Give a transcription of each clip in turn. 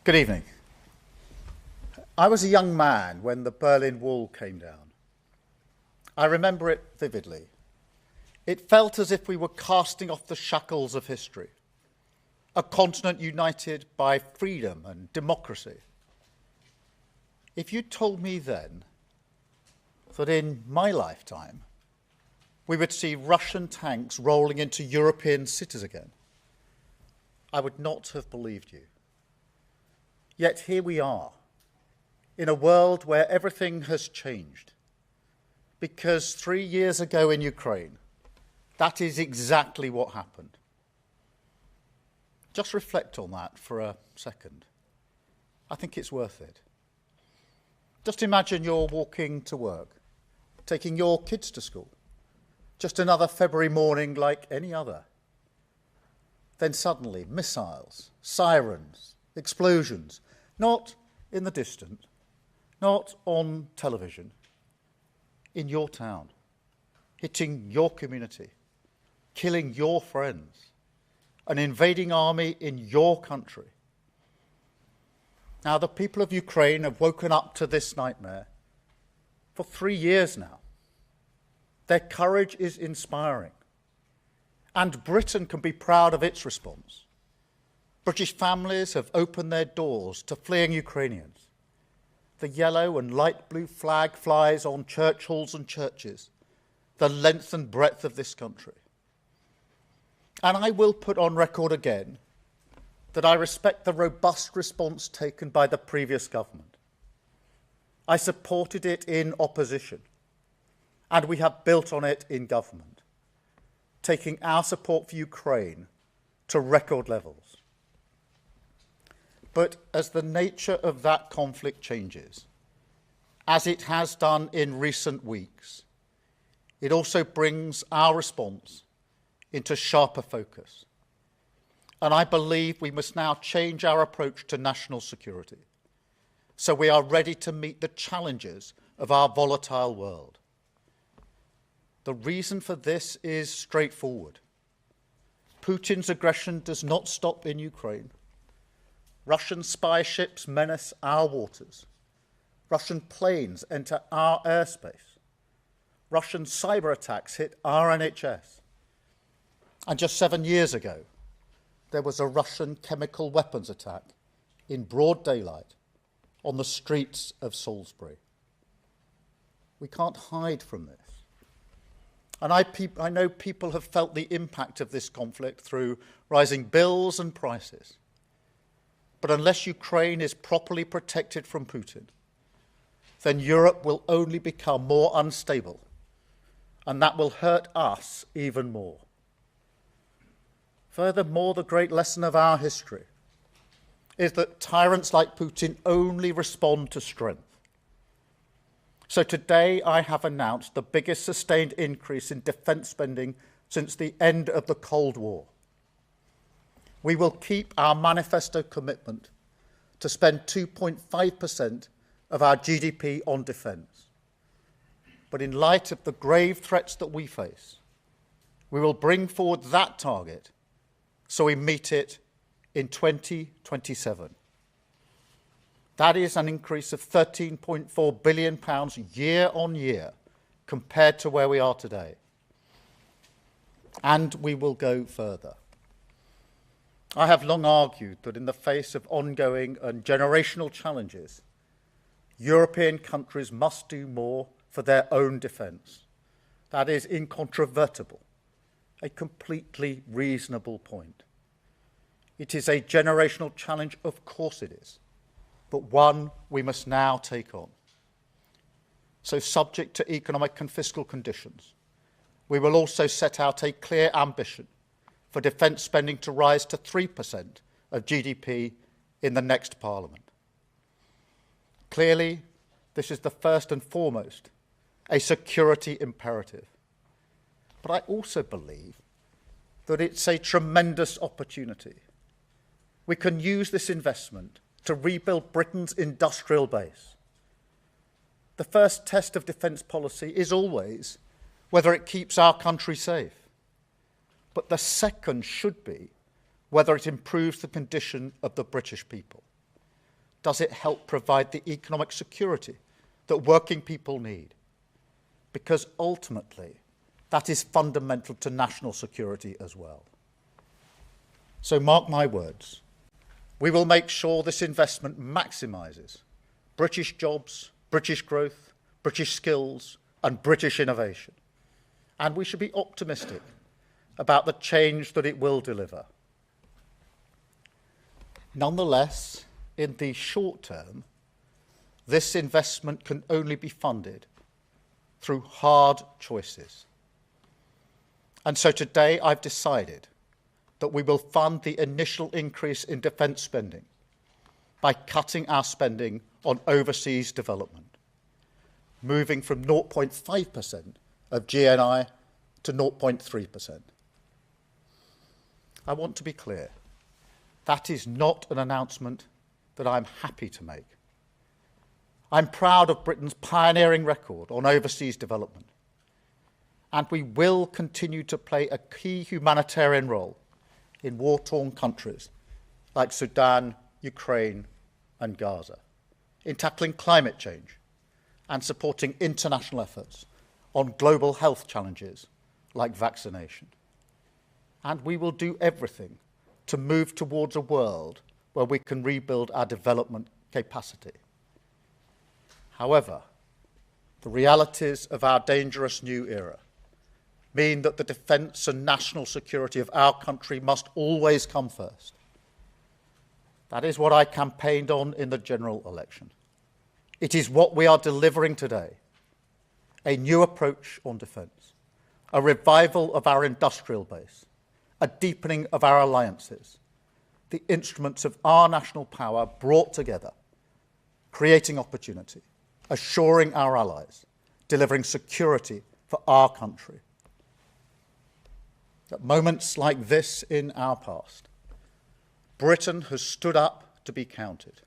Good evening. I was a young man when the Berlin Wall came down. I remember it vividly. It felt as if we were casting off the shackles of history, a continent united by freedom and democracy. If you told me then that in my lifetime we would see Russian tanks rolling into European cities again, I would not have believed you. Yet here we are, in a world where everything has changed. Because 3 years ago in Ukraine, that is exactly what happened. Just reflect on that for a second. I think it's worth it. Just imagine you're walking to work, taking your kids to school. Just another February morning like any other. Then suddenly, missiles, sirens, explosions, not in the distance, not on television, in your town, hitting your community, killing your friends, an invading army in your country. Now, the people of Ukraine have woken up to this nightmare for 3 years now. Their courage is inspiring, and Britain can be proud of its response. British families have opened their doors to fleeing Ukrainians. The yellow and light blue flag flies on church halls and churches, the length and breadth of this country. And I will put on record again that I respect the robust response taken by the previous government. I supported it in opposition, and we have built on it in government, taking our support for Ukraine to record levels. But as the nature of that conflict changes, as it has done in recent weeks, it also brings our response into sharper focus. And I believe we must now change our approach to national security so we are ready to meet the challenges of our volatile world. The reason for this is straightforward. Putin's aggression does not stop in Ukraine. Russian spy ships menace our waters. Russian planes enter our airspace. Russian cyber attacks hit our NHS. And just 7 years ago, there was a Russian chemical weapons attack in broad daylight on the streets of Salisbury. We can't hide from this. And I know people have felt the impact of this conflict through rising bills and prices. But unless Ukraine is properly protected from Putin, then Europe will only become more unstable, and that will hurt us even more. Furthermore, the great lesson of our history is that tyrants like Putin only respond to strength. So today I have announced the biggest sustained increase in defence spending since the end of the Cold War. We will keep our manifesto commitment to spend 2.5% of our GDP on defence. But in light of the grave threats that we face, we will bring forward that target so we meet it in 2027. That is an increase of £13.4 billion year on year compared to where we are today. And we will go further. I have long argued that in the face of ongoing and generational challenges, European countries must do more for their own defence. That is incontrovertible, a completely reasonable point. It is a generational challenge, of course it is, but one we must now take on. So, subject to economic and fiscal conditions, we will also set out a clear ambition for defence spending to rise to 3% of GDP in the next Parliament. Clearly, this is the first and foremost a security imperative. But I also believe that it's a tremendous opportunity. We can use this investment to rebuild Britain's industrial base. The first test of defence policy is always whether it keeps our country safe. But the second should be whether it improves the condition of the British people. does it help provide the economic security that working people need? Because ultimately, that is fundamental to national security as well. So mark my words, we will make sure this investment maximises British jobs, British growth, British skills and British innovation. And we should be optimistic about the change that it will deliver. Nonetheless, in the short term, this investment can only be funded through hard choices. And so today I've decided that we will fund the initial increase in defence spending by cutting our spending on overseas development, moving from 0.5% of GNI to 0.3%. I want to be clear, that is not an announcement that I'm happy to make. I'm proud of Britain's pioneering record on overseas development, and we will continue to play a key humanitarian role in war-torn countries like Sudan, Ukraine and Gaza, in tackling climate change and supporting international efforts on global health challenges like vaccination. And we will do everything to move towards a world where we can rebuild our development capacity. However, the realities of our dangerous new era mean that the defence and national security of our country must always come first. That is what I campaigned on in the general election. It is what we are delivering today. A new approach on defence, a revival of our industrial base, a deepening of our alliances, the instruments of our national power brought together, creating opportunity, assuring our allies, delivering security for our country. At moments like this in our past, Britain has stood up to be counted.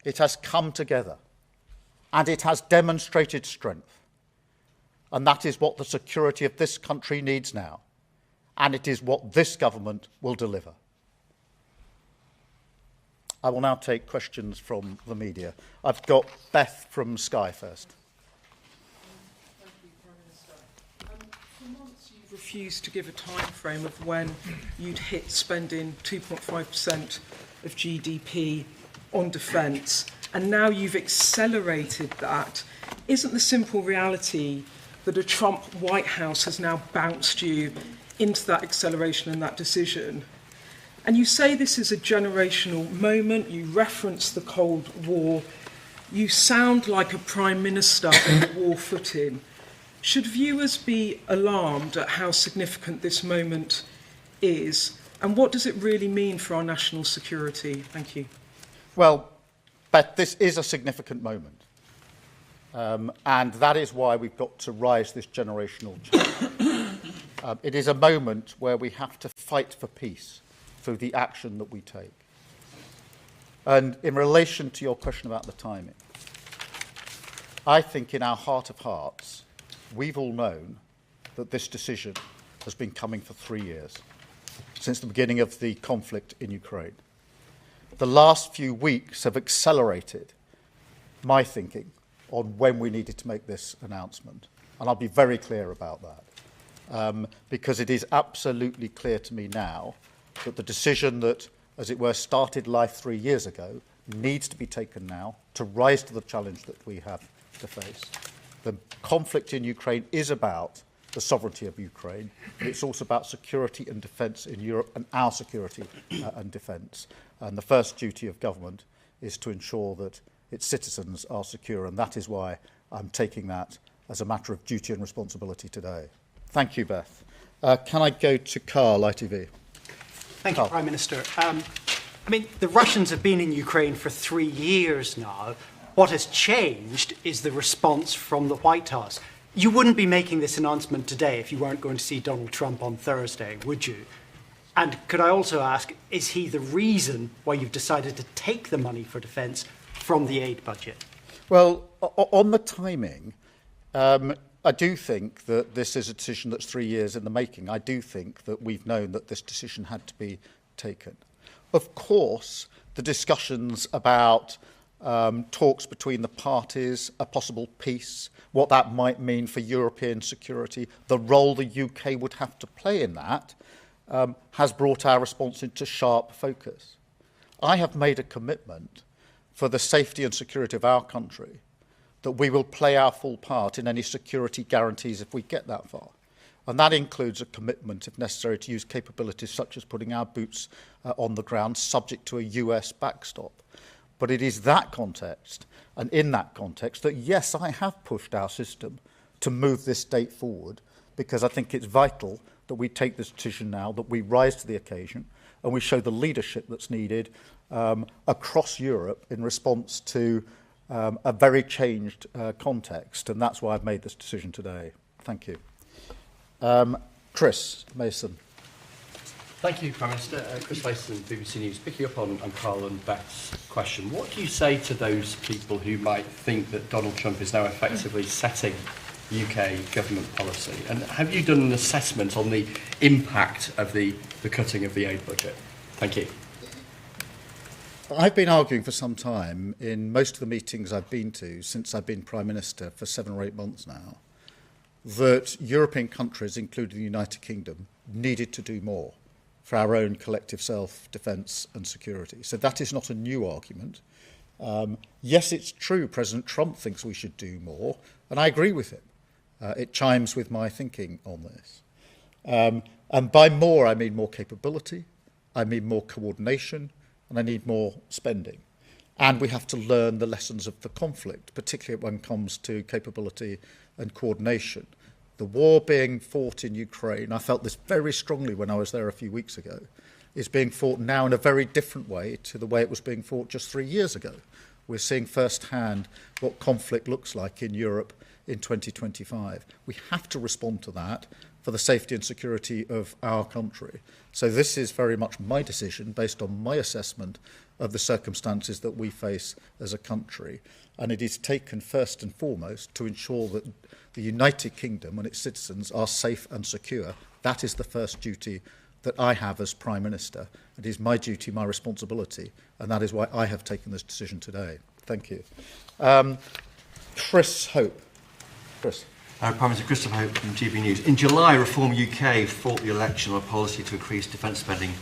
It has come together, and it has demonstrated strength. And that is what the security of this country needs now, and it is what this government will deliver. I will now take questions from the media. I've got Beth from Sky first. Thank you, Prime Minister. For months you've refused to give a time frame of when you'd hit spending 2.5% of GDP on defence, and now you've accelerated that. Isn't the simple reality that a Trump White House has now bounced you into that acceleration and that decision? And you say this is a generational moment, you reference the Cold War, you sound like a Prime Minister on the war footing. Should viewers be alarmed at how significant this moment is, and what does it really mean for our national security? Thank you. Well, Beth, this is a significant moment. And that is why we've got to rise this generational challenge. It is a moment where we have to fight for peace through the action that we take. And in relation to your question about the timing, I think in our heart of hearts, we've all known that this decision has been coming for 3 years, since the beginning of the conflict in Ukraine. The last few weeks have accelerated my thinking on when we needed to make this announcement. And I'll be very clear about that, because it is absolutely clear to me now that the decision that, as it were, started life 3 years ago needs to be taken now to rise to the challenge that we have to face. The conflict in Ukraine is about the sovereignty of Ukraine, but it's also about security and defence in Europe and our security and defence. And the first duty of government is to ensure that its citizens are secure, and that is why I'm taking that as a matter of duty and responsibility today. Thank you, Beth. Can I go to Carl, ITV? Thank you, Prime Minister. The Russians have been in Ukraine for 3 years now. What has changed is the response from the White House. You wouldn't be making this announcement today if you weren't going to see Donald Trump on Thursday, would you? And could I also ask, is he the reason why you've decided to take the money for defence from the aid budget? Well, on the timing, I do think that this is a decision that's 3 years in the making. I do think that we've known that this decision had to be taken. Of course, the discussions about talks between the parties, a possible peace, what that might mean for European security, the role the UK would have to play in that, has brought our response into sharp focus. I have made a commitment for the safety and security of our country that we will play our full part in any security guarantees if we get that far. And that includes a commitment, if necessary, to use capabilities such as putting our boots on the ground, subject to a US backstop. But it is that context, and in that context, that yes, I have pushed our system to move this date forward, because I think it's vital that we take this decision now, that we rise to the occasion, and we show the leadership that's needed across Europe in response to a very changed context. And that's why I've made this decision today. Thank you. Chris Mason. Thank you, Prime Minister. Chris Mason, BBC News. Picking up on Carl and Beth's question, what do you say to those people who might think that Donald Trump is now effectively setting UK government policy? And have you done an assessment on the impact of the cutting of the aid budget? Thank you. I've been arguing for some time in most of the meetings I've been to since I've been Prime Minister for 7 or 8 months now, that European countries, including the United Kingdom, needed to do more for our own collective self-defence and security. So that is not a new argument. Yes, it's true President Trump thinks we should do more, and I agree with him. It chimes with my thinking on this. And by more, I mean more capability, I mean more coordination, and I need more spending. And we have to learn the lessons of the conflict, particularly when it comes to capability and coordination. The war being fought in Ukraine, I felt this very strongly when I was there a few weeks ago, is being fought now in a very different way to the way it was being fought just 3 years ago. We're seeing firsthand what conflict looks like in Europe in 2025. We have to respond to that for the safety and security of our country. So this is very much my decision based on my assessment of the circumstances that we face as a country. And it is taken first and foremost to ensure that the United Kingdom and its citizens are safe and secure. That is the first duty that I have as Prime Minister. It is my duty, my responsibility, and that is why I have taken this decision today. Thank you. Chris Hope. Chris. Prime Minister Christopher Hope from GB News. In July, Reform UK fought the election on a policy to increase defence spending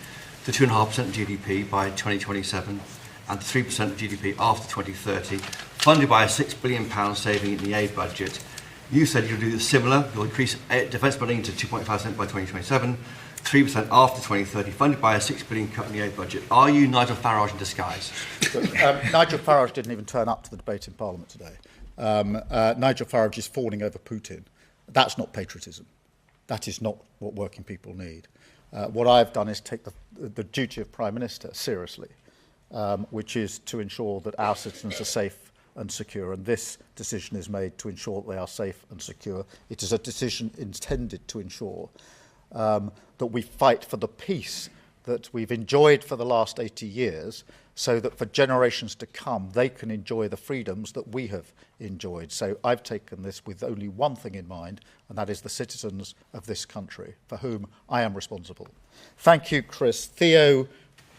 to 2.5% of GDP by 2027 and to 3% of GDP after 2030, funded by a £6 billion saving in the aid budget. You said you'll do similar. You'll increase defence spending to 2.5% by 2027, 3% after 2030, funded by a £6 billion cut in the aid budget. Are you Nigel Farage in disguise? Nigel Farage didn't even turn up to the debate in Parliament today. Nigel Farage is fawning over Putin. That's not patriotism. That is not what working people need. What I've done is take the duty of Prime Minister seriously, which is to ensure that our citizens are safe and secure. And this decision is made to ensure that they are safe and secure. It is a decision intended to ensure that we fight for the peace that we've enjoyed for the last 80 years, so that for generations to come, they can enjoy the freedoms that we have enjoyed. So I've taken this with only one thing in mind, and that is the citizens of this country, for whom I am responsible. Thank you, Chris. Theo,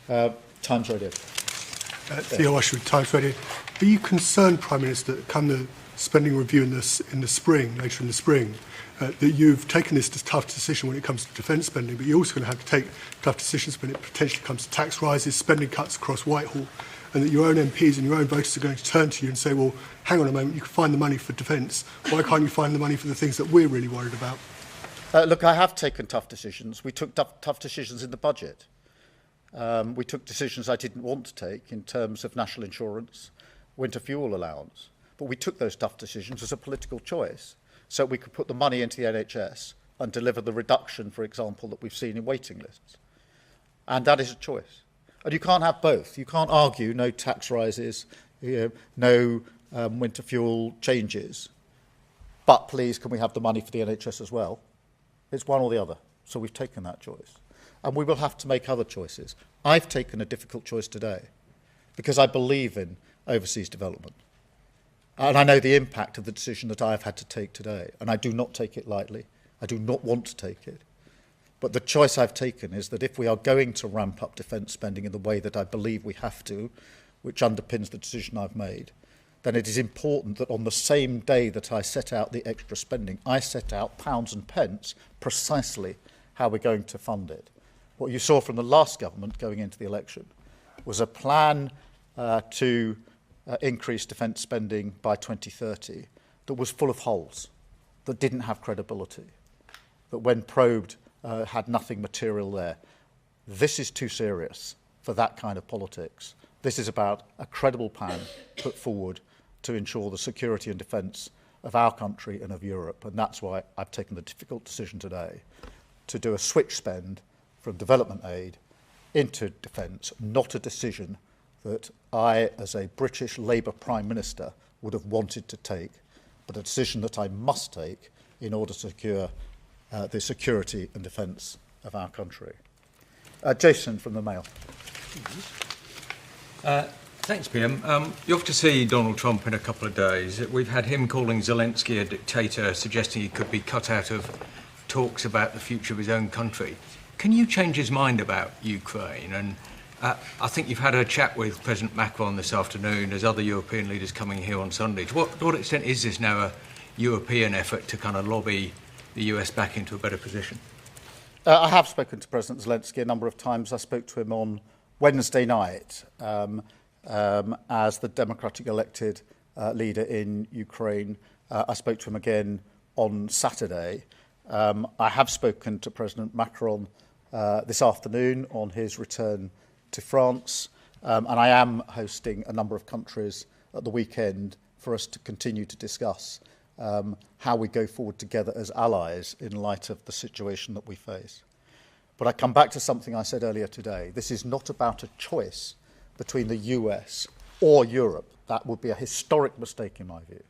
Times Radio. Theo Ushwood, Times Radio. Are you concerned, Prime Minister, that come the spending review in the spring, later in the spring, that you've taken this tough decision when it comes to defence spending, but you're also going to have to take tough decisions when it potentially comes to tax rises, spending cuts across Whitehall, and that your own MPs and your own voters are going to turn to you and say, well, hang on a moment, you can find the money for defence. Why can't you find the money for the things that we're really worried about? Look, I have taken tough decisions. We took tough decisions in the budget. We took decisions I didn't want to take in terms of national insurance, winter fuel allowance. But we took those tough decisions as a political choice, so we could put the money into the NHS and deliver the reduction, for example, that we've seen in waiting lists. And that is a choice. And you can't have both. You can't argue no tax rises, no winter fuel changes, but please can we have the money for the NHS as well? It's one or the other. So we've taken that choice. And we will have to make other choices. I've taken a difficult choice today because I believe in overseas development. And I know the impact of the decision that I've had to take today, and I do not take it lightly. I do not want to take it. But the choice I've taken is that if we are going to ramp up defence spending in the way that I believe we have to, which underpins the decision I've made, then it is important that on the same day that I set out the extra spending, I set out pounds and pence precisely how we're going to fund it. What you saw from the last government going into the election was a plan to increase defence spending by 2030 that was full of holes, that didn't have credibility, that when probed had nothing material there. This is too serious for that kind of politics. This is about a credible plan put forward to ensure the security and defence of our country and of Europe. And that's why I've taken the difficult decision today to do a switch spend from development aid into defence, not a decision that I, as a British Labour Prime Minister, would have wanted to take, but a decision that I must take in order to secure the security and defence of our country. Jason from the Mail. Thanks, PM. You're off to see Donald Trump in a couple of days. We've had him calling Zelensky a dictator, suggesting he could be cut out of talks about the future of his own country. Can you change his mind about Ukraine? And I think you've had a chat with President Macron this afternoon. There's other European leaders coming here on Sunday. To what extent is this now a European effort to kind of lobby the US back into a better position? I have spoken to President Zelensky a number of times. I spoke to him on Wednesday night as the democratic elected leader in Ukraine. I spoke to him again on Saturday. I have spoken to President Macron this afternoon on his return to France, and I am hosting a number of countries at the weekend for us to continue to discuss how we go forward together as allies in light of the situation that we face. But I come back to something I said earlier today. This is not about a choice between the US or Europe. That would be a historic mistake in my view.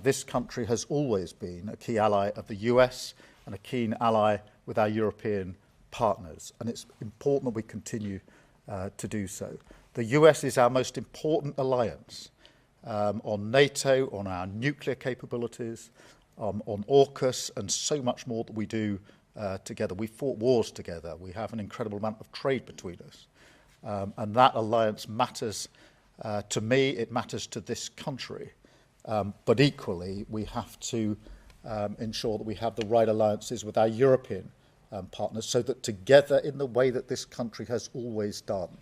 This country has always been a key ally of the US and a keen ally with our European partners, and it's important that we continue to do so. The US is our most important alliance on NATO, on our nuclear capabilities, on AUKUS, and so much more that we do together. We fought wars together. We have an incredible amount of trade between us. And that alliance matters to me, it matters to this country. But equally, we have to ensure that we have the right alliances with our European partners so that together, in the way that this country has always done,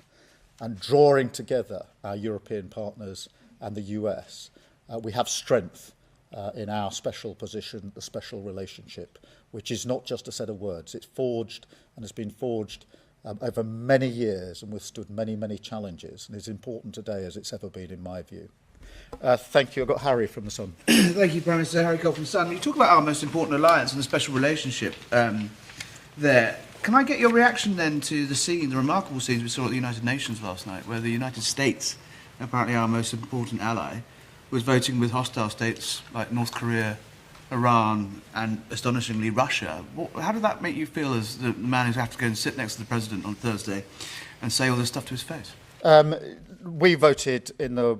and drawing together our European partners and the US, we have strength in our special position, the special relationship, which is not just a set of words. It's forged and has been forged over many years and withstood many, many challenges, and is important today as it's ever been, in my view. Thank you. I've got Harry from The Sun. Thank you, Prime Minister. Harry Cole from The Sun. You talk about our most important alliance and the special relationship there. Can I get your reaction then to the remarkable scenes we saw at the United Nations last night, where the United States, apparently our most important ally, was voting with hostile states like North Korea, Iran, and astonishingly Russia? How did that make you feel as the man who's have to go and sit next to the president on Thursday and say all this stuff to his face? We voted in the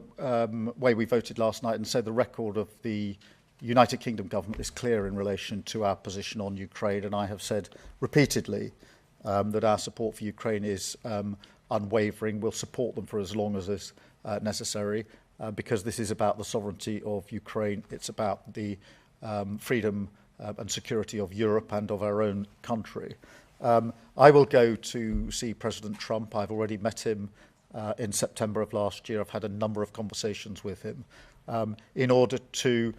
way we voted last night, and so the record of the United Kingdom government is clear in relation to our position on Ukraine, and I have said repeatedly that our support for Ukraine is unwavering. We'll support them for as long as is necessary, because this is about the sovereignty of Ukraine. It's about the freedom and security of Europe and of our own country. I will go to see President Trump. I've already met him in September of last year. I've had a number of conversations with him in order to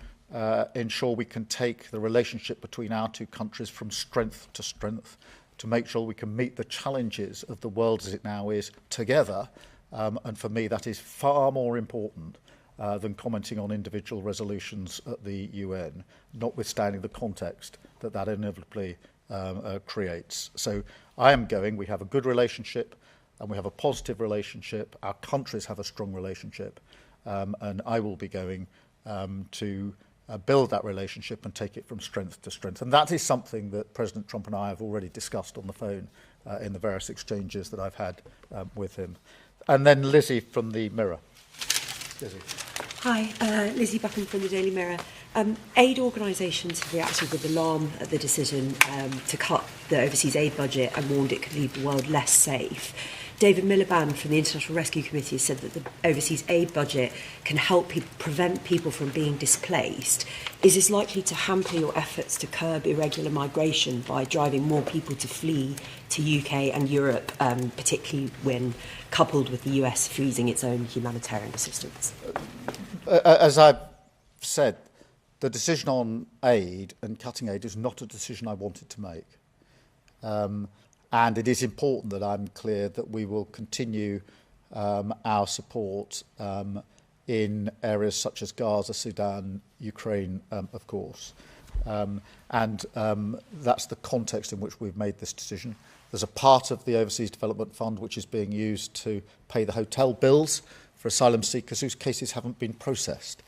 ensure we can take the relationship between our two countries from strength to strength, to make sure we can meet the challenges of the world as it now is together. And for me, that is far more important than commenting on individual resolutions at the UN, notwithstanding the context that that inevitably creates. So I am going. We have a good relationship and we have a positive relationship. Our countries have a strong relationship, and I will be going to build that relationship and take it from strength to strength. And that is something that President Trump and I have already discussed on the phone in the various exchanges that I've had with him. And then Lizzie from the Mirror. Lizzie. Hi, Lizzie Buchan from the Daily Mirror. Aid organisations have reacted with alarm at the decision to cut the overseas aid budget and warned it could leave the world less safe. David Miliband from the International Rescue Committee has said that the overseas aid budget can help prevent people from being displaced. Is this likely to hamper your efforts to curb irregular migration by driving more people to flee to UK and Europe, particularly when coupled with the US freezing its own humanitarian assistance? As I've said, the decision on aid and cutting aid is not a decision I wanted to make. And it is important that I'm clear that we will continue our support in areas such as Gaza, Sudan, Ukraine, of course. That's the context in which we've made this decision. There's a part of the Overseas Development Fund which is being used to pay the hotel bills for asylum seekers whose cases haven't been processed.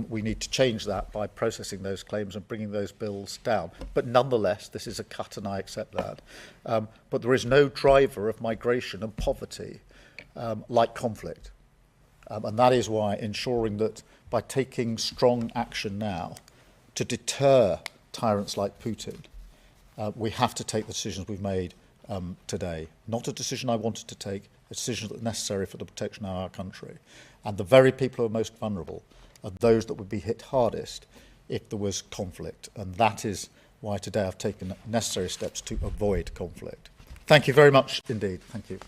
We need to change that by processing those claims and bringing those bills down. But nonetheless, this is a cut and I accept that. But there is no driver of migration and poverty like conflict. And that is why ensuring that by taking strong action now to deter tyrants like Putin, we have to take the decisions we've made today. Not a decision I wanted to take, a decision that's necessary for the protection of our country. And the very people who are most vulnerable are those that would be hit hardest if there was conflict. And that is why today I've taken necessary steps to avoid conflict. Thank you very much indeed. Thank you.